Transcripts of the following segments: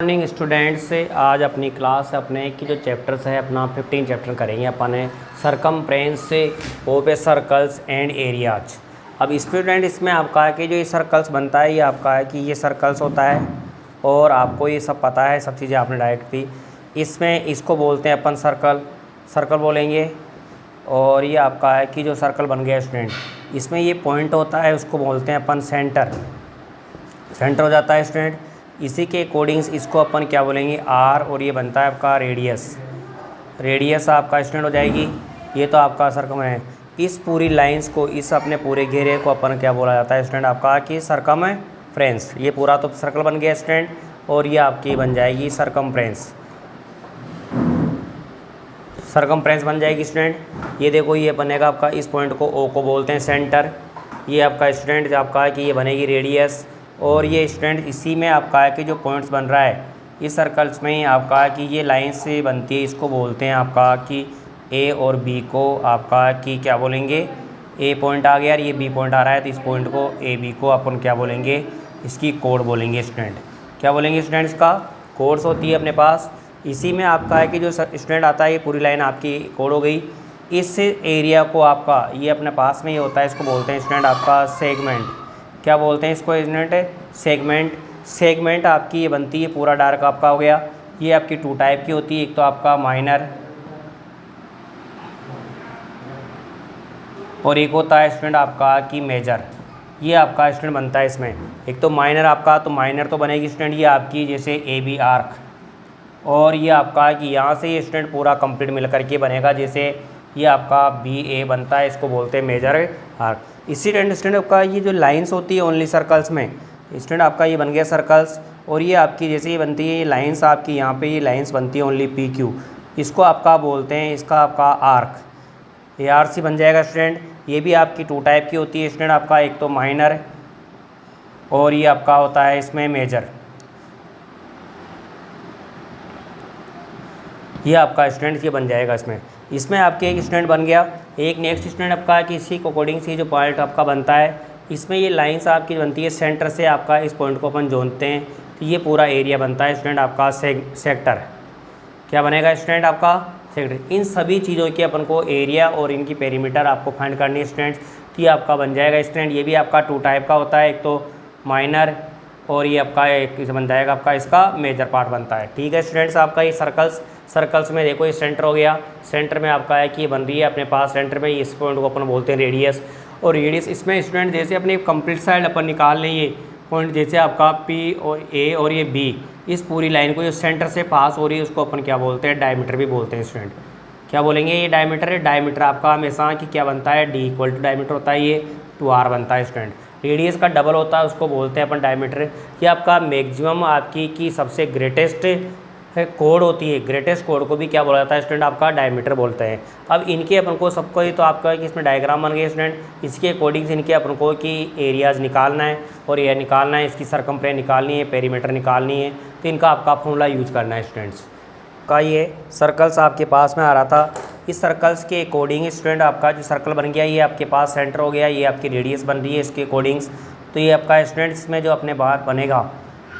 Morning students से आज अपनी क्लास अपने की जो चैप्टर्स है अपना 15 चैप्टर करेंगे अपन सरकमफ्रेंस से ओपे सर्कल्स एंड एरियाज। अब स्टूडेंट इसमें आपका है कि जो ये सर्कल्स बनता है ये आपका है कि ये सर्कल्स होता है और आपको ये सब पता है, सब चीज़ें आपने डायरेक्ट थी। इसमें इसको बोलते हैं अपन सर्कल बोलेंगे। और ये आपका है कि जो सर्कल बन गया स्टूडेंट, इसमें ये पॉइंट होता है उसको बोलते हैं अपन सेंटर हो जाता है स्टूडेंट। इसी के अकॉर्डिंग्स इसको अपन क्या बोलेंगे आर, और ये बनता है आपका रेडियस आपका स्टूडेंट हो जाएगी। ये तो आपका सर्कम है। इस पूरी लाइंस को, इस अपने पूरे घेरे को अपन क्या बोला जाता है स्टूडेंट आपका कि सरकमफ्रेंस। ये पूरा तो सर्कल बन गया स्टूडेंट और ये आपकी बन जाएगी सरकमफ्रेंस बन जाएगी स्टूडेंट। ये देखो ये बनेगा आपका, इस पॉइंट को ओ को बोलते हैं सेंटर। ये आपका स्टूडेंट आपका है कि ये बनेगी रेडियस। और ये स्टूडेंट इसी में आपका है कि जो पॉइंट्स बन रहा है इस सर्कल्स में ही आपका है कि ये लाइन से बनती है, इसको बोलते हैं आपका कि ए और बी को आपका कि क्या बोलेंगे, ए पॉइंट आ गया और ये बी पॉइंट आ रहा है तो इस पॉइंट को ए बी को अपन क्या बोलेंगे, इसकी कोड बोलेंगे स्टूडेंट। क्या बोलेंगे स्टूडेंट, इसका कोड्स होती है अपने पास। इसी में आपका है कि जो स्टूडेंट आता है ये पूरी लाइन आपकी कोड हो गई। इस एरिया को आपका ये अपने पास में ही होता है, इसको बोलते हैं स्टूडेंट आपका सेगमेंट। क्या बोलते हैं इसको स्टूडेंट, सेगमेंट आपकी ये बनती है, पूरा डार्क आपका हो गया। ये आपकी टू टाइप की होती है, एक तो आपका माइनर और एक होता है स्टूडेंट आपका कि मेजर। ये आपका स्टूडेंट बनता है इसमें। एक तो माइनर आपका, तो माइनर तो बनेगी स्टूडेंट ये आपकी जैसे ए बी आर्क, और ये आपका कि यहाँ से ये स्टूडेंट पूरा कंप्लीट मिल करके बनेगा जैसे ये आपका बी ए बनता है, इसको बोलते हैं मेजर आर्क। इसी स्टूडेंट आपका ये जो लाइंस होती है ओनली सर्कल्स में स्टूडेंट आपका ये बन गया सर्कल्स। और ये आपकी जैसे ये बनती है ये लाइंस आपकी यहाँ पे ये लाइंस बनती है ओनली पी क्यू, इसको आपका बोलते हैं इसका आपका आर्क, ये आर सी बन जाएगा स्टूडेंट। ये भी आपकी टू टाइप की होती है स्टूडेंट आपका, एक तो माइनर और ये आपका होता है इसमें मेजर। ये आपका स्टूडेंट ये बन जाएगा इसमें आपके एक स्टूडेंट बन गया। एक नेक्स्ट स्टूडेंट आपका कि इसी के अकॉर्डिंग से जो पॉइंट आपका बनता है इसमें ये लाइंस आपकी बनती है सेंटर से आपका इस पॉइंट को अपन जोड़ते हैं तो ये पूरा एरिया बनता है स्टूडेंट आपका सेक्टर। क्या बनेगा स्टूडेंट आपका सेक्टर। इन सभी चीज़ों की अपन को एरिया और इनकी पेरीमीटर आपको फाइंड करनी है स्टूडेंट्स, तो ये आपका बन जाएगा स्टूडेंट। ये भी आपका टू टाइप का होता है, एक तो माइनर और ये आपका एक बन जाएगा आपका इसका मेजर पार्ट बनता है। ठीक है स्टूडेंट्स, आपका ये सर्कल्स में देखो ये सेंटर हो गया। सेंटर में आपका है कि ये बन रही है अपने पास सेंटर में, इस पॉइंट को अपन बोलते हैं रेडियस। और रेडियस इसमें स्टूडेंट जैसे अपनी कंप्लीट साइड अपन निकाल लें ये पॉइंट, जैसे आपका पी और ए और ये बी, इस पूरी लाइन को जो सेंटर से पास हो रही है उसको अपन क्या बोलते हैं, डायमीटर भी बोलते हैं स्टूडेंट। क्या बोलेंगे, ये डायमीटर है। डायमीटर आपका हमेशा कि क्या बनता है, डी इक्वल टू डायमीटर होता है, ये 2r बनता है स्टूडेंट। रेडियस का डबल होता है उसको बोलते हैं अपन डायमीटर। ये आपका मैक्सिमम आपकी की सबसे ग्रेटेस्ट कोड होती है, ग्रेटेस्ट कोड को भी क्या बोला जाता है स्टूडेंट आपका डायमीटर बोलते हैं। अब इनके अपन को सबको ही तो आपका कि इसमें डायग्राम बन गए स्टूडेंट, इसके अकॉर्डिंग इनके अपन को कि एरियाज निकालना है और एरिया निकालना है, इसकी सरकमफ्रेंस निकालनी है, पेरीमीटर निकालनी है, तो इनका आपका फॉर्मूला यूज करना है स्टूडेंट्स का। ये सर्कल्स आपके पास में आ रहा था, इस सर्कल्स के अकॉर्डिंग स्टूडेंट आपका जो सर्कल बन गया ये आपके पास सेंटर हो गया, ये आपकी रेडियस बन रही है इसके अकॉर्डिंग्स। तो ये आपका स्टूडेंट्स में जो अपने बाहर बनेगा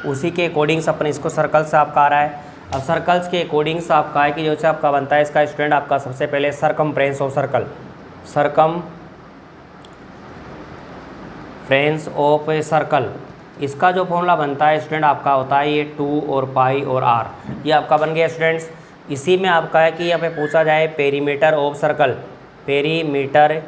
उसी के अकॉर्डिंग्स अपन इसको सर्कल्स आपका आ रहा है। अब सर्कल्स के अकॉर्डिंग्स आपका है कि जो आपका बनता है इसका स्टूडेंट आपका सबसे पहले circumference of circle, circumference of a circle, इसका जो फॉर्मूला बनता है स्टूडेंट आपका होता है ये 2 और पाई और r, ये आपका बन गया स्टूडेंट्स। इसी में आपका है कि यहाँ पे पूछा जाए perimeter of circle, perimeter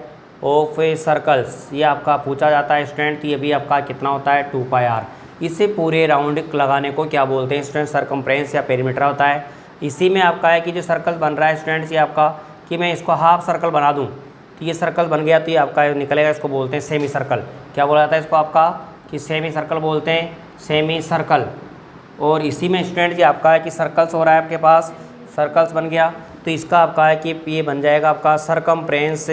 of A circles, ये आपका पूछा जाता है स्टूडेंट। ये भी आपका कितना होता है 2 पाई r। इसे पूरे राउंड लगाने को क्या बोलते हैं स्टूडेंट, सरकमफ्रेंस या पेरीमीटर होता है। इसी में आपका है कि जो सर्कल बन रहा है स्टूडेंट्स ये आपका कि मैं इसको हाफ सर्कल बना दूं तो ये सर्कल बन गया, तो ये आपका निकलेगा, इसको बोलते हैं सेमी सर्कल। क्या बोला जाता है इसको आपका कि सेमी सर्कल बोलते हैं, सेमी सर्कल। और इसी में स्टूडेंट ये आपका है कि सर्कल्स हो रहा है आपके पास, सर्कल्स बन गया तो इसका आपका है कि ये बन जाएगा आपका circumference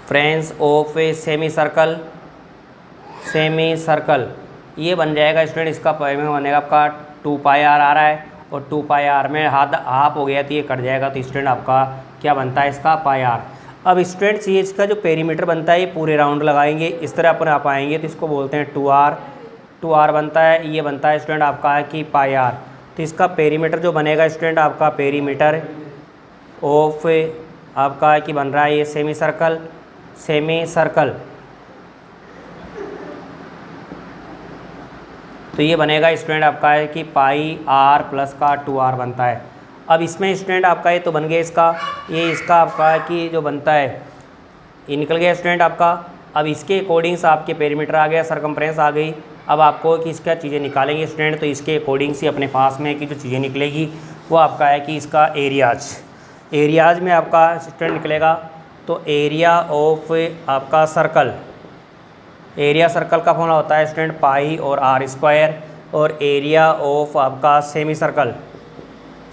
फ्रेंस of a semi circle, ये बन जाएगा स्टूडेंट। इसका बनेगा आपका 2 पाई r आ रहा है और 2 पाई r में हाफ हो गया तो ये कट जाएगा, तो स्टूडेंट आपका क्या बनता है इसका पाई r। अब स्टूडेंट्स ये इसका जो पेरीमीटर बनता है ये पूरे राउंड लगाएंगे, इस तरह अपन आप आएंगे तो इसको बोलते हैं 2r बनता है, ये बनता है स्टूडेंट आपका है कि पाई r। तो इसका पेरीमीटर जो बनेगा स्टूडेंट आपका पेरीमीटर ऑफ आपका है कि बन रहा है ये सेमी सर्कल। तो ये बनेगा स्टूडेंट आपका है कि पाई r प्लस का 2r बनता है। अब इसमें स्टूडेंट आपका ये तो बन गया इसका आपका है कि जो बनता है ये निकल गया स्टूडेंट आपका। अब इसके अकॉर्डिंग आपके पेरीमीटर आ गया, सरकमफ्रेंस आ गई। अब आपको कि इसका चीज़ें निकालेंगे स्टूडेंट, तो इसके अकॉर्डिंग से अपने पास में कि जो चीज़ें निकलेगी वो आपका है कि इसका एरियाज में आपका स्टूडेंट निकलेगा। तो एरिया ऑफ आपका सर्कल का फॉर्मूला होता है स्टूडेंट पाई और r², और एरिया ऑफ आपका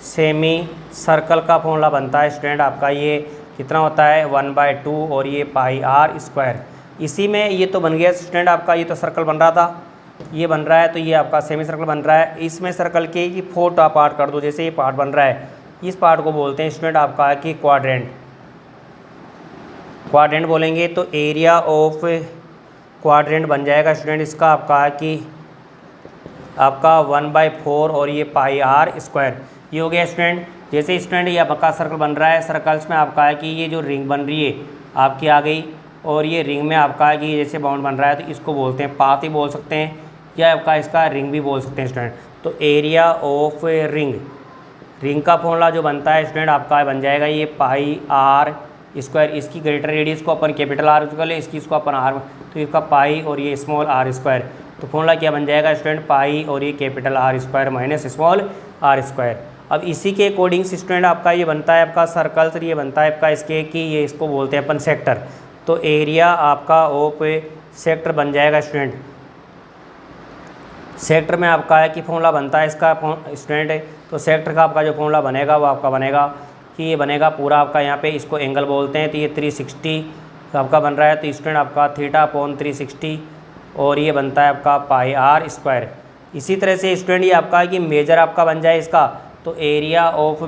सेमी सर्कल का फॉर्मूला बनता है स्टूडेंट आपका ये कितना होता है 1/2 और ये पाई r²। इसी में ये तो बन गया स्टूडेंट आपका, ये तो सर्कल बन रहा था, ये बन रहा है, तो ये आपका सेमी सर्कल बन रहा है। इसमें सर्कल के ये 4 पार्ट कर दो, जैसे ये पार्ट बन रहा है, इस पार्ट को बोलते हैं स्टूडेंट आपका कि क्वाड्रेंट बोलेंगे। तो एरिया ऑफ क्वाड्रेंट बन जाएगा स्टूडेंट इसका आपका कि आपका 1/4 और ये पाई r²। ये हो गया स्टूडेंट। जैसे स्टूडेंट ये आपका सर्कल बन रहा है, सर्कल्स में आपका है कि ये जो रिंग बन रही है आपकी आ गई, और ये रिंग में आपका है कि जैसे बाउंड बन रहा है, तो इसको बोलते हैं पाथ ही बोल सकते हैं, या आपका इसका रिंग भी बोल सकते हैं स्टूडेंट। तो एरिया ऑफ रिंग का फॉर्मूला जो बनता है स्टूडेंट आपका बन जाएगा ये पाई r²। इसकी ग्रेटर रेडियस को अपन कैपिटल R कर ले, इसको अपन r, तो इसका पाई और ये स्मॉल r²। तो फॉर्मूला क्या बन जाएगा स्टूडेंट पाई और ये capital R² minus small r²। अब इसी के अकॉर्डिंग स्टूडेंट आपका ये बनता है आपका सर्कल्स, ये बनता है आपका इसके कि ये इसको बोलते हैं अपन सेक्टर। तो एरिया आपका ऑफ सेक्टर बन जाएगा स्टूडेंट। सेक्टर में आपका है कि फॉर्मूला बनता है इसका स्टूडेंट, तो सेक्टर का आपका जो फॉर्मूला बनेगा वो आपका बनेगा कि ये बनेगा पूरा आपका यहाँ पे इसको एंगल बोलते हैं, तो ये 360 आपका बन रहा है, तो स्टूडेंट आपका θ/360, और ये बनता है आपका पाई r²। इसी तरह से स्टूडेंट ये आपका कि मेजर आपका बन जाए इसका, तो एरिया ऑफ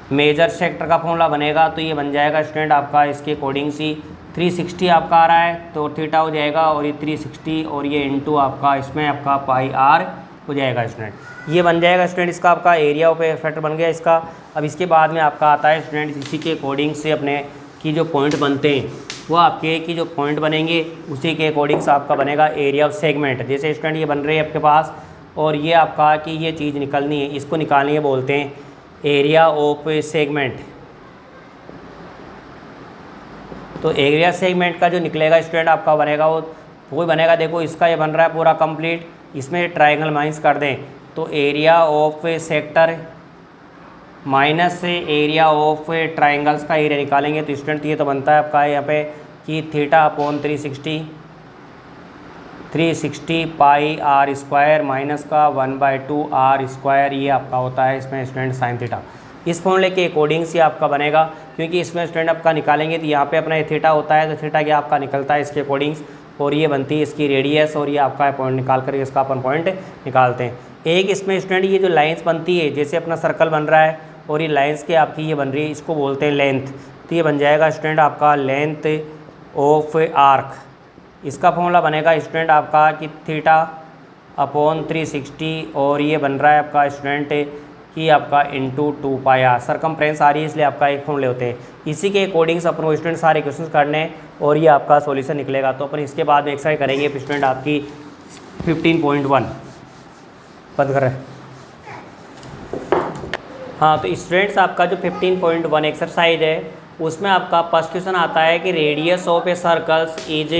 मेजर सेक्टर का फॉर्मूला बनेगा, तो ये बन जाएगा स्टूडेंट आपका इसके अकॉर्डिंग सी 360 आपका आ रहा है, तो थीटा हो जाएगा, और ये 360 और ये इंटू आपका इसमें आपका पाई r हो जाएगा स्टूडेंट। ये बन जाएगा स्टूडेंट इसका आपका एरिया ऑफ फैक्टर बन गया इसका। अब इसके बाद में आपका आता है स्टूडेंट इसी के अकॉर्डिंग से अपने की जो पॉइंट बनते हैं वो आपके की जो पॉइंट बनेंगे उसी के अकॉर्डिंग से आपका बनेगा एरिया ऑफ सेगमेंट। जैसे स्टूडेंट ये बन रहे हैं आपके पास, और ये आपका कि ये चीज़ निकलनी है, इसको निकालनी है बोलते हैं एरिया ऑफ सेगमेंट। तो एरिया सेगमेंट का जो निकलेगा स्टूडेंट आपका बनेगा वो बनेगा, देखो इसका ये बन रहा है पूरा कंप्लीट, इसमें ट्रायंगल माइनस कर दें, तो एरिया ऑफ सेक्टर माइनस से एरिया ऑफ ट्रायंगल्स का एरिया निकालेंगे, तो स्टूडेंट ये तो बनता है आपका यहाँ पे कि θ/360 पाई r² माइनस का 1/2 r², ये आपका होता है इसमें स्टूडेंट साइन थीटा। इस फॉर्मूले के अकॉर्डिंग से आपका बनेगा, क्योंकि इसमें स्टूडेंट आपका निकालेंगे तो यहाँ पे अपना थीटा होता है, तो थीटा क्या आपका निकलता है इसके अकॉर्डिंग्स, और ये बनती है इसकी रेडियस, और ये आपका पॉइंट निकाल कर इसका अपन पॉइंट निकालते हैं। एक इसमें स्टूडेंट ये जो लाइंस बनती है, जैसे अपना सर्कल बन रहा है और ये लाइंस के आपकी ये बन रही है, इसको बोलते हैं लेंथ। तो ये बन जाएगा स्टूडेंट आपका लेंथ ऑफ आर्क। इसका फॉर्मूला बनेगा स्टूडेंट आपका कि θ/360, और ये बन रहा है आपका स्टूडेंट कि आपका इंटू 2 पाई r। सरकमफ्रेंस आ रही है इसलिए आपका एक फॉर्मूले होते हैं। इसी के अकॉर्डिंग से अपन को स्टूडेंट सारे क्वेश्चंस करने हैं और ये आपका सॉल्यूशन निकलेगा। तो अपन इसके बाद में एक्सरसाइज करेंगे स्टूडेंट आपकी 15.1 बंद कर रहे हैं। हाँ, तो स्टूडेंट्स आपका जो 15.1 एक्सरसाइज है उसमें आपका फर्स्ट क्वेश्चन आता है कि radius of A circles is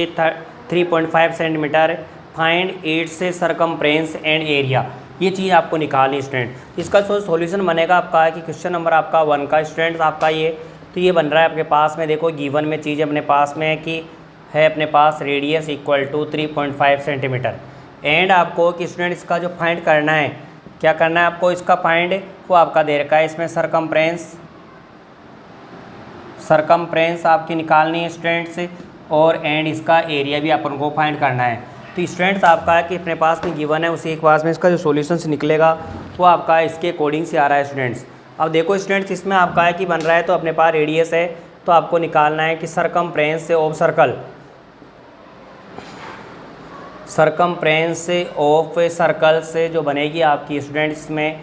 3.5 centimetre, find its circumference and area. ये चीज़ आपको निकालनी स्टूडेंट। इसका जो सॉल्यूशन बनेगा आपका है कि क्वेश्चन नंबर आपका 1 का स्टूडेंट्स आपका ये, तो ये बन रहा है आपके पास में, देखो गिवन में चीज़ अपने पास में है कि है अपने पास radius equal to 3.5 centimetre, and आपको कि स्टूडेंट इसका जो फाइंड करना है, क्या करना है आपको इसका फाइंड, वो आपका दे रखा है इसमें सरकमफ्रेंस आपकी निकालनी है स्टूडेंट्स, और एंड इसका एरिया भी अपन को फाइंड करना है। तो स्टूडेंट्स आपका है कि अपने पास में गिवन है, उसी के पास में इसका जो सॉल्यूशन निकलेगा वो आपका इसके अकॉर्डिंग से आ रहा है स्टूडेंट्स। अब देखो स्टूडेंट्स, इसमें आपका है कि बन रहा है तो अपने पास रेडियस है, तो आपको निकालना है कि सरकमफ्रेंस ऑफ सर्कल से जो बनेगी आपकी स्टूडेंट्स में,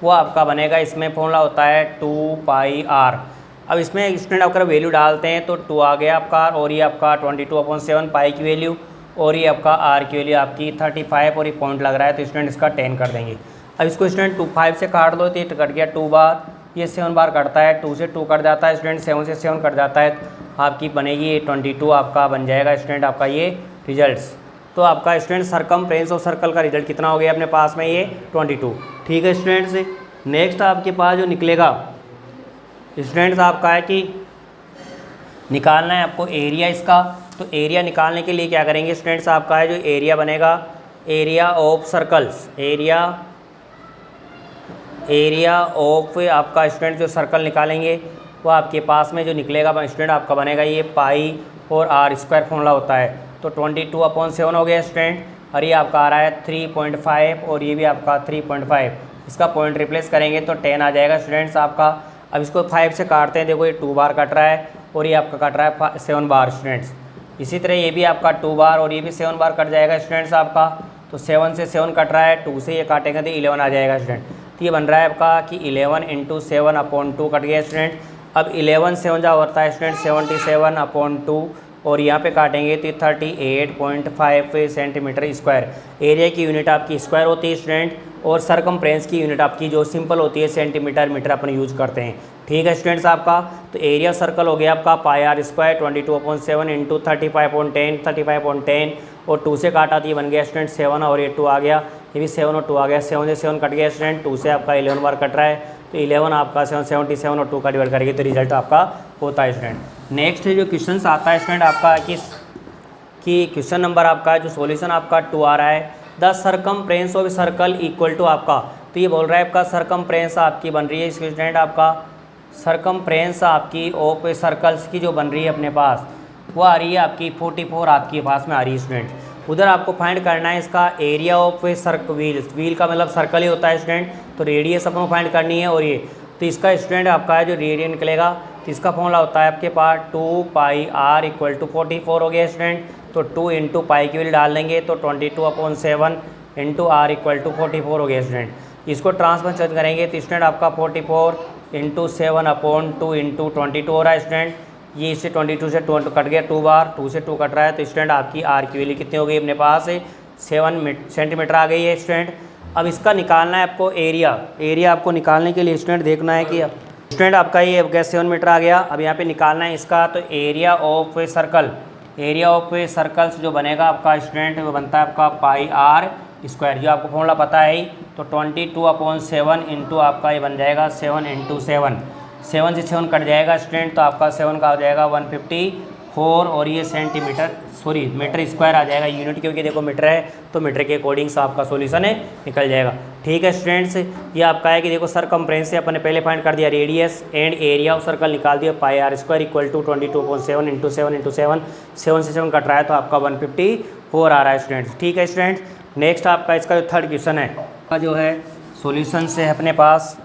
वो आपका बनेगा, इसमें फॉर्मूला होता है 2πr। अब इसमें स्टूडेंट अगर वैल्यू डालते हैं तो 2 आ गया आपका, और ये आपका 22/7 पाई की वैल्यू, और ये आपका आर की वैल्यू आपकी 35, और ये पॉइंट लग रहा है तो स्टूडेंट इसका 10 कर देंगे। अब इसको स्टूडेंट 5 से काट दो तो ये कट गया 2 बार, ये 7 बार कटता है, 2 से 2 कट जाता है स्टूडेंट, 7 से 7 कट जाता है, आपकी बनेगी ये 22 आपका बन जाएगा स्टूडेंट आपका ये रिजल्ट्स। तो आपका स्टूडेंट सरकमफ्रेंस ऑफ सर्कल का रिजल्ट कितना हो गया अपने पास में, ये 22। ठीक है स्टूडेंट्स, नेक्स्ट आपके पास जो निकलेगा स्टूडेंट्स आपका है कि निकालना है आपको एरिया इसका। तो एरिया निकालने के लिए क्या करेंगे स्टूडेंट्स, आपका है जो एरिया बनेगा, area of circles, area of आपका स्टूडेंट जो सर्कल निकालेंगे वो आपके पास में जो निकलेगा स्टूडेंट आपका बनेगा ये पाई और आर स्क्वायर फॉर्मूला होता है। तो 22/7 हो गया स्टूडेंट, और ये आपका आ रहा है 3.5, और ये भी आपका 3.5, इसका पॉइंट रिप्लेस करेंगे तो 10 आ जाएगा स्टूडेंट्स आपका। अब इसको 5 से काटते हैं, देखो ये 2 बार कट रहा है, और ये आपका कट रहा है 7 बार स्टूडेंट्स। इसी तरह ये भी आपका 2 बार, और ये भी 7 बार कट जाएगा स्टूडेंट्स आपका। तो 7 से 7 कट रहा है, 2 से ये काटेंगे तो 11 आ जाएगा स्टूडेंट। तो ये बन रहा है आपका कि 11 × 7/2 कट गया स्टूडेंट। अब 11 7 जा होता है स्टूडेंट 77/2, और यहाँ पे काटेंगे तो 38.5 सेंटीमीटर स्क्वायर। एरिया की यूनिट आपकी स्क्वायर होती है स्टूडेंट, और सरकमफ्रेंस की यूनिट आपकी जो सिंपल होती है सेंटीमीटर मीटर अपन यूज करते हैं। ठीक है स्टूडेंट्स आपका, तो एरिया सर्कल हो गया आपका πr स्क्वायर 22/7 × 35.10 और 2 से काटा तो ये बन गया स्टूडेंट 7, और ये 2 आ गया, ये भी 7 और 2 आ गया, 7 से 7 कट गया स्टूडेंट, 2 से आपका 11 बार कट रहा है, तो 11 आपका 77 और 2 का डिवाइड करेंगे तो रिजल्ट आपका होता है स्टूडेंट। नेक्स्ट जो क्वेश्चन आता है स्टूडेंट आपका कि क्वेश्चन नंबर आपका जो सॉल्यूशन आपका 2 आ रहा है, the circumference of circle equal to आपका, तो ये बोल रहा है आपका सरकमफ्रेंस आपकी बन रही है स्टूडेंट आपका, सरकमफ्रेंस आपकी ऑफ सर्कल्स की जो बन रही है अपने पास वो आ रही है आपकी 44 आपके पास में आ रही है स्टूडेंट। उधर आपको फाइंड करना है इसका एरिया ऑफ व्हील का मतलब सर्कल ही होता है स्टूडेंट, तो रेडियस अपन को फाइंड करनी है, और ये तो इसका स्टूडेंट आपका है जो रेडियन निकलेगा तो इसका फॉर्मूला होता है आपके पास 2πr = 44 हो गया स्टूडेंट। तो 2 × पाई की वैल्यू डाल देंगे तो 22/7 × r = 44 हो गया स्टूडेंट। इसको ट्रांसफर करेंगे तो स्टूडेंट आपका 44 × 7/2 × 22 हो रहा है स्टूडेंट। ये इससे 22 से 2 कट गया 2 बार, 2 से 2 कट रहा है, तो स्टूडेंट आपकी आर की वैल्यू कितनी हो गई अपने पास 7 सेंटीमीटर आ गई है स्टूडेंट। अब इसका निकालना है आपको एरिया आपको निकालने के लिए स्टूडेंट देखना है कि स्टूडेंट आपका ये गया 7 मीटर आ गया। अब यहाँ पे निकालना है इसका, तो एरिया ऑफ सर्कल्स जो बनेगा आपका स्टूडेंट वो बनता है आपका πr स्क्वायर, जो आपको फॉर्मूला पता है ही, तो 22/7 × आपका ये बन जाएगा 7 × 7, 7 से 7 कट जाएगा स्टूडेंट, तो आपका 7 का हो जाएगा 154, और ये मीटर स्क्वायर आ जाएगा यूनिट, क्योंकि देखो मीटर है तो मीटर के अकॉर्डिंग से आपका सॉल्यूशन है निकल जाएगा। ठीक है स्टूडेंट्स, ये आपका है कि देखो सरकमफ्रेंस से अपन ने पहले फाइंड कर दिया radius and area of circle निकाल दिया, πr स्क्वायर = 22/7 × 7 × 7, 7 से 7 कट रहा है तो आपका 154 आ रहा है स्टूडेंट्स। ठीक है स्टूडेंट्स, नेक्स्ट आपका इसका जो थर्ड क्वेश्चन है का जो है सॉल्यूशन से अपने पास,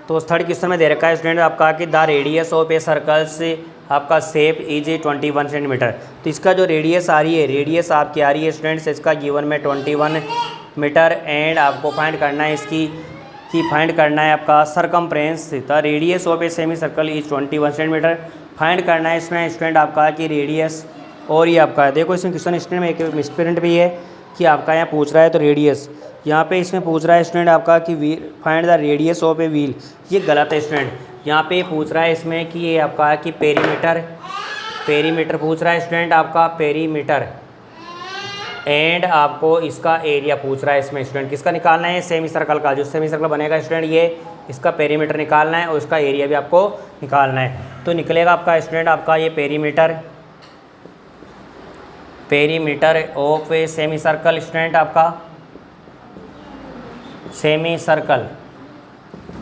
तो थर्ड क्वेश्चन में दे रखा है स्टूडेंट आपका कि the radius of a circle से आपका शेप इज 21 सेंटीमीटर। तो इसका जो रेडियस आ रही है, रेडियस आपकी आ रही है स्टूडेंट्स इसका गिवन में 21 मीटर, एंड आपको फाइंड करना है इसकी फाइंड करना है आपका circumference, the radius of a semi circle is 21 centimetre. Find करना है इसमें स्टूडेंट आपका कि रेडियस, और ये आपका देखो इसमें क्वेश्चन स्टूडेंट में एक मिसप्रिंट भी है कि आपका यहाँ पूछ रहा है तो रेडियस, यहाँ पे इसमें पूछ रहा है स्टूडेंट आपका कि find the radius of a wheel, ये गलत है स्टूडेंट। यहाँ पे पूछ रहा है इसमें कि ये आपका है कि पेरीमीटर पूछ रहा है स्टूडेंट आपका पेरीमीटर, एंड आपको इसका एरिया पूछ रहा है इसमें स्टूडेंट। किसका निकालना है? सेमी सर्कल का, जो सेमी सर्कल बनेगा स्टूडेंट ये इसका पेरीमीटर निकालना है और इसका एरिया भी आपको निकालना है। तो निकलेगा आपका स्टूडेंट आपका ये perimeter of a semi circle student आपका सेमी सर्कल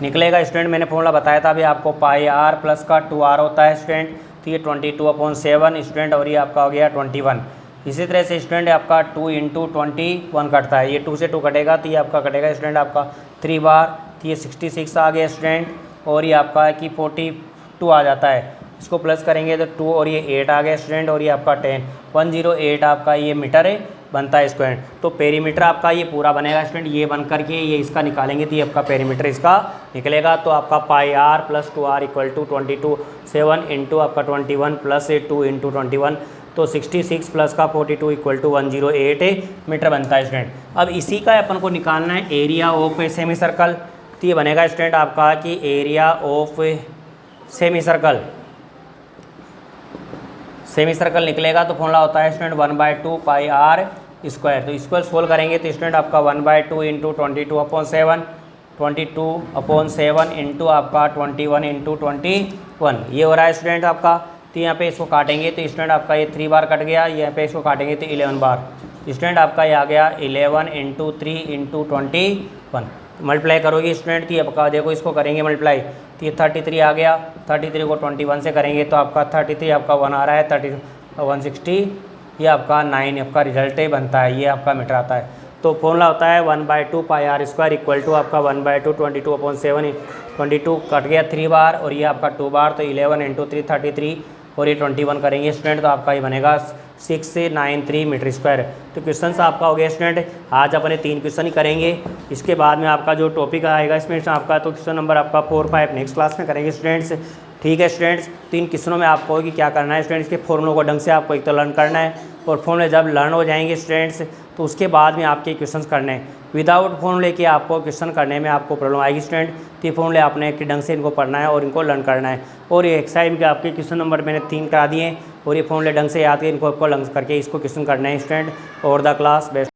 निकलेगा स्टूडेंट। मैंने फॉर्मूला बताया था अभी आपको πr प्लस का 2r होता है स्टूडेंट, तो ये 22/7 स्टूडेंट और ये आपका हो गया 21। इसी तरह से स्टूडेंट आपका 2 × 21 कटता है, ये 2 से 2 कटेगा तो ये आपका कटेगा स्टूडेंट आपका 3 बार, तो ये 66 आ गया स्टूडेंट। और ये आपका है कि 42 आ जाता है। इसको प्लस करेंगे तो 2 और ये 8 आ गया स्टूडेंट, और ये आपका 10 108 आपका ये मीटर है बनता है स्क्वायर। तो पेरीमीटर आपका ये पूरा बनेगा स्टूडेंट, ये बन करके ये इसका निकालेंगे तो ये आपका पेरीमीटर इसका निकलेगा। तो आपका pi r plus 2r equal to 22 7 into आपका 21 प्लस 2 इंटू 21, तो 66 प्लस का 42 इक्वल टू 108 मीटर बनता है स्टूडेंट। अब इसी का अपन को निकालना है एरिया ऑफ सेमी सर्कल। तो ये बनेगा स्टूडेंट आपका कि एरिया ऑफ सेमी सर्कल निकलेगा तो फॉर्मूला होता है स्टूडेंट 1/2 पाई आर स्क्वायर। तो स्क्वायर सोल्व करेंगे तो स्टूडेंट आपका 1/2 इंटू 22/7 22/7 इंटू आपका 21 इंटू 21 ये हो रहा है स्टूडेंट आपका। तो यहाँ पे इसको काटेंगे तो स्टूडेंट आपका ये 3 बार कट गया, यहाँ पे इसको काटेंगे तो 11 बार। स्टूडेंट आपका ये आ गया 11 इंटू 3 इंटू 21, मल्टीप्लाई करोगे स्टूडेंट तो आपका देखो इसको करेंगे मल्टीप्लाई तो ये 33 आ गया। 33 को 21 से करेंगे तो आपका 33 आपका 1 आ रहा है, 160 ये आपका 9 आपका रिजल्ट बनता है, ये आपका मीटर आता है। तो फॉर्मूला होता है 1/2 पाई आर स्क्वायर इक्वल टू आपका 1/2 22/7 22 कट गया 3 बार और ये आपका 2 बार, तो 11 इंटू 3 33 और ये 21 करेंगे स्टूडेंट तो आपका ये बनेगा 693 मीटर स्क्वायर। तो क्वेश्चन आपका हो गया स्टूडेंट। आज अपने 3 क्वेश्चन ही करेंगे, इसके बाद में आपका जो टॉपिक आएगा इसमें आपका तो क्वेश्चन नंबर आपका 4 5 नेक्स्ट क्लास में करेंगे स्टूडेंट्स। ठीक है स्टूडेंट्स, 3 क्वेश्चनों में आपको कि क्या करना है स्टूडेंट्स, के फॉर्मूलों को ढंग से आपको एक तो लर्न करना है, और फॉर्मूले जब लर्न हो जाएंगे स्टूडेंट्स तो उसके बाद में आपके क्वेश्चंस करने हैं। विदाउट फॉर्मूले के आपको क्वेश्चन करने में आपको प्रॉब्लम आएगी स्टूडेंट। तो ये फॉर्मूले आपने एक ढंग से इनको पढ़ना है और इनको लर्न करना है। और ये एक्सरसाइज के आपके क्वेश्चन नंबर मैंने 3 करा दिए और ये फॉर्मूले ढंग से याद करके इनको आपको लर्न करके इसको क्वेश्चन करना है स्टूडेंट। और द क्लास बेस्ट।